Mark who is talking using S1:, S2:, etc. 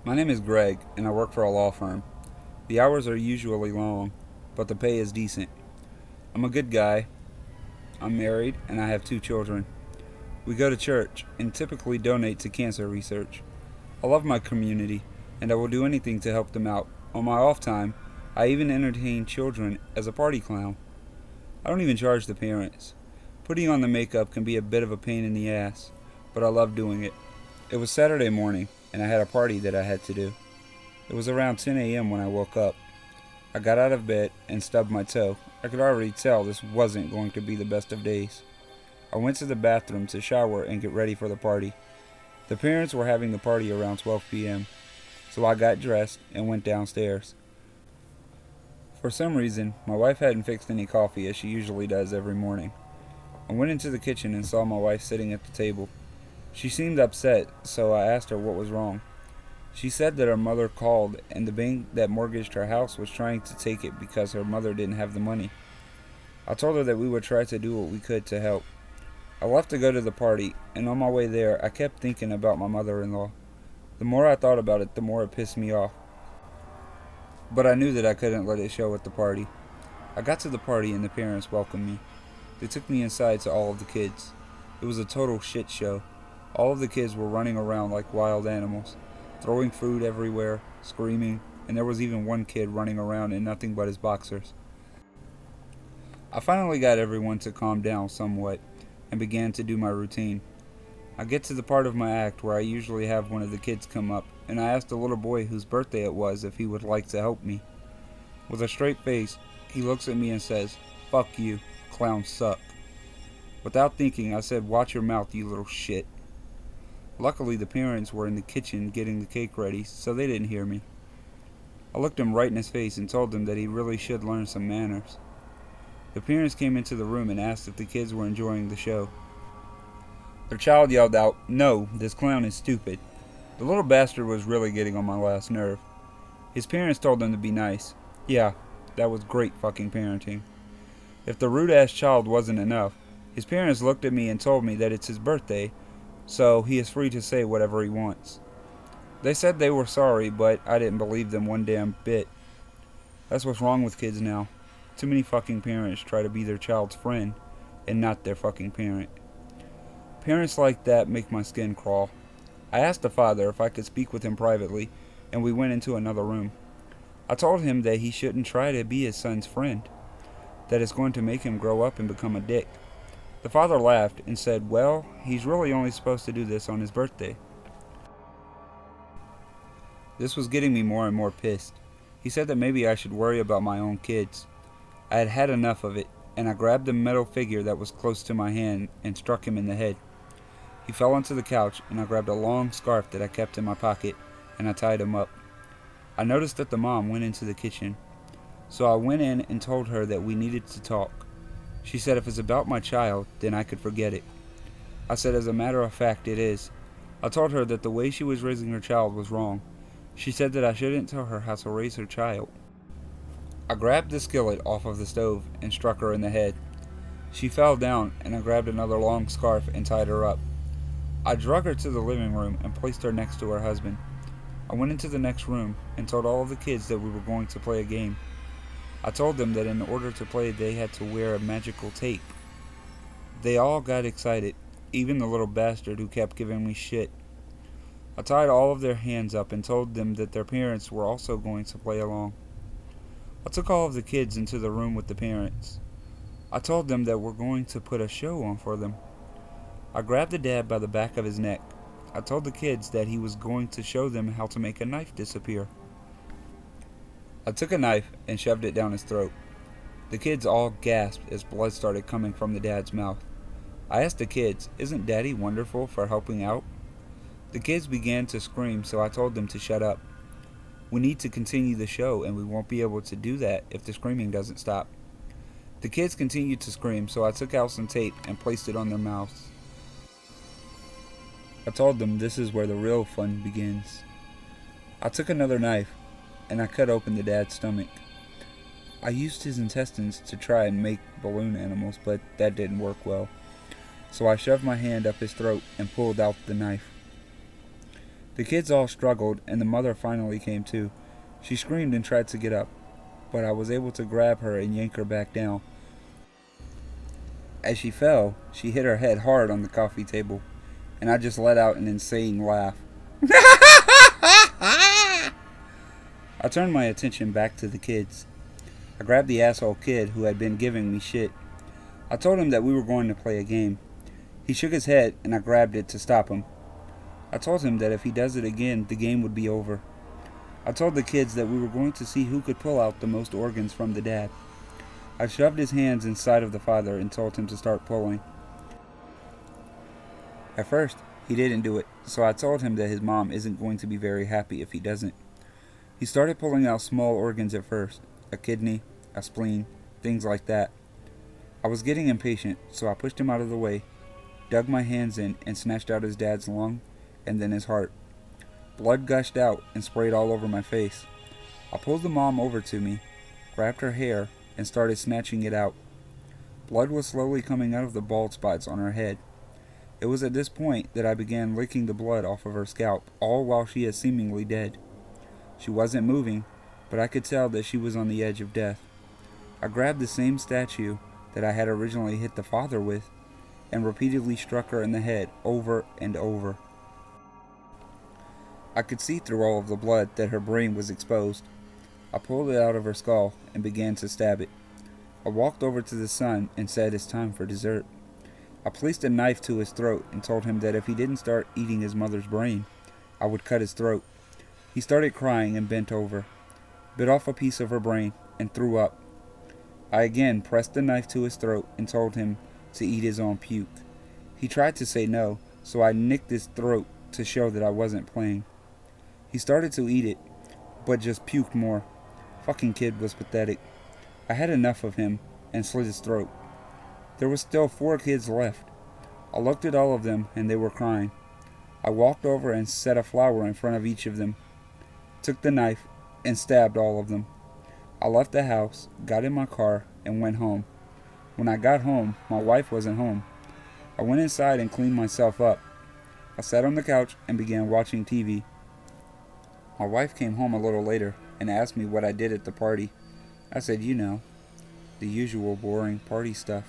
S1: My name is Greg, and I work for a law firm. The hours are usually long, but the pay is decent. I'm a good guy. I'm married, and I have two children. We go to church and typically donate to cancer research. I love my community, and I will do anything to help them out. On my off time, I even entertain children as a party clown. I don't even charge the parents. Putting on the makeup can be a bit of a pain in the ass, but I love doing it. It was Saturday morning, and I had a party that I had to do. It was around 10 a.m. when I woke up. I got out of bed and stubbed my toe. I could already tell this wasn't going to be the best of days. I went to the bathroom to shower and get ready for the party. The parents were having the party around 12 p.m., so I got dressed and went downstairs. For some reason, my wife hadn't fixed any coffee as she usually does every morning. I went into the kitchen and saw my wife sitting at the table. She seemed upset, so I asked her what was wrong. She said that her mother called and the bank that mortgaged her house was trying to take it because her mother didn't have the money. I told her that we would try to do what we could to help. I left to go to the party, and on my way there, I kept thinking about my mother-in-law. The more I thought about it, the more it pissed me off. But I knew that I couldn't let it show at the party. I got to the party and the parents welcomed me. They took me inside to all of the kids. It was a total shit show. All of the kids were running around like wild animals, throwing food everywhere, screaming, and there was even one kid running around in nothing but his boxers. I finally got everyone to calm down somewhat and began to do my routine. I get to the part of my act where I usually have one of the kids come up, and I asked the little boy whose birthday it was if he would like to help me. With a straight face, he looks at me and says, "Fuck you, clowns suck." Without thinking, I said, "Watch your mouth, you little shit." Luckily, the parents were in the kitchen getting the cake ready, so they didn't hear me. I looked him right in his face and told him that he really should learn some manners. The parents came into the room and asked if the kids were enjoying the show. Their child yelled out, "No, this clown is stupid." The little bastard was really getting on my last nerve. His parents told him to be nice. Yeah, that was great fucking parenting. If the rude ass child wasn't enough, his parents looked at me and told me that it's his birthday, so he is free to say whatever he wants. They said they were sorry, but I didn't believe them one damn bit. That's what's wrong with kids now. Too many fucking parents try to be their child's friend and not their fucking parent. Parents like that make my skin crawl. I asked the father if I could speak with him privately, and we went into another room. I told him that he shouldn't try to be his son's friend, that it's going to make him grow up and become a dick. The father laughed and said, "Well, he's really only supposed to do this on his birthday." This was getting me more and more pissed. He said that maybe I should worry about my own kids. I had had enough of it, and I grabbed the metal figure that was close to my hand and struck him in the head. He fell onto the couch, and I grabbed a long scarf that I kept in my pocket, and I tied him up. I noticed that the mom went into the kitchen, so I went in and told her that we needed to talk. She said if it's about my child, then I could forget it. I said as a matter of fact it is. I told her that the way she was raising her child was wrong. She said that I shouldn't tell her how to raise her child. I grabbed the skillet off of the stove and struck her in the head. She fell down, and I grabbed another long scarf and tied her up. I drug her to the living room and placed her next to her husband. I went into the next room and told all of the kids that we were going to play a game. I told them that in order to play they had to wear a magical tape. They all got excited, even the little bastard who kept giving me shit. I tied all of their hands up and told them that their parents were also going to play along. I took all of the kids into the room with the parents. I told them that we're going to put a show on for them. I grabbed the dad by the back of his neck. I told the kids that he was going to show them how to make a knife disappear. I took a knife and shoved it down his throat. The kids all gasped as blood started coming from the dad's mouth. I asked the kids, "Isn't Daddy wonderful for helping out?" The kids began to scream, so I told them to shut up. We need to continue the show, and we won't be able to do that if the screaming doesn't stop. The kids continued to scream, so I took out some tape and placed it on their mouths. I told them this is where the real fun begins. I took another knife, and I cut open the dad's stomach. I used his intestines to try and make balloon animals, but that didn't work well. So I shoved my hand up his throat and pulled out the knife. The kids all struggled, and the mother finally came to. She screamed and tried to get up, but I was able to grab her and yank her back down. As she fell, she hit her head hard on the coffee table, and I just let out an insane laugh. I turned my attention back to the kids. I grabbed the asshole kid who had been giving me shit. I told him that we were going to play a game. He shook his head, and I grabbed it to stop him. I told him that if he does it again, the game would be over. I told the kids that we were going to see who could pull out the most organs from the dad. I shoved his hands inside of the father and told him to start pulling. At first, he didn't do it, so I told him that his mom isn't going to be very happy if he doesn't. He started pulling out small organs at first, a kidney, a spleen, things like that. I was getting impatient, so I pushed him out of the way, dug my hands in, and snatched out his dad's lung and then his heart. Blood gushed out and sprayed all over my face. I pulled the mom over to me, grabbed her hair, and started snatching it out. Blood was slowly coming out of the bald spots on her head. It was at this point that I began licking the blood off of her scalp, all while she is seemingly dead. She wasn't moving, but I could tell that she was on the edge of death. I grabbed the same statue that I had originally hit the father with, and repeatedly struck her in the head over and over. I could see through all of the blood that her brain was exposed. I pulled it out of her skull and began to stab it. I walked over to the son and said it's time for dessert. I placed a knife to his throat and told him that if he didn't start eating his mother's brain, I would cut his throat. He started crying and bent over, bit off a piece of her brain, and threw up. I again pressed the knife to his throat and told him to eat his own puke. He tried to say no, so I nicked his throat to show that I wasn't playing. He started to eat it, but just puked more. Fucking kid was pathetic. I had enough of him and slit his throat. There were still 4 kids left. I looked at all of them and they were crying. I walked over and set a flower in front of each of them, took the knife, and stabbed all of them. I left the house, got in my car, and went home. When I got home, my wife wasn't home. I went inside and cleaned myself up. I sat on the couch and began watching TV. My wife came home a little later and asked me what I did at the party. I said, the usual boring party stuff.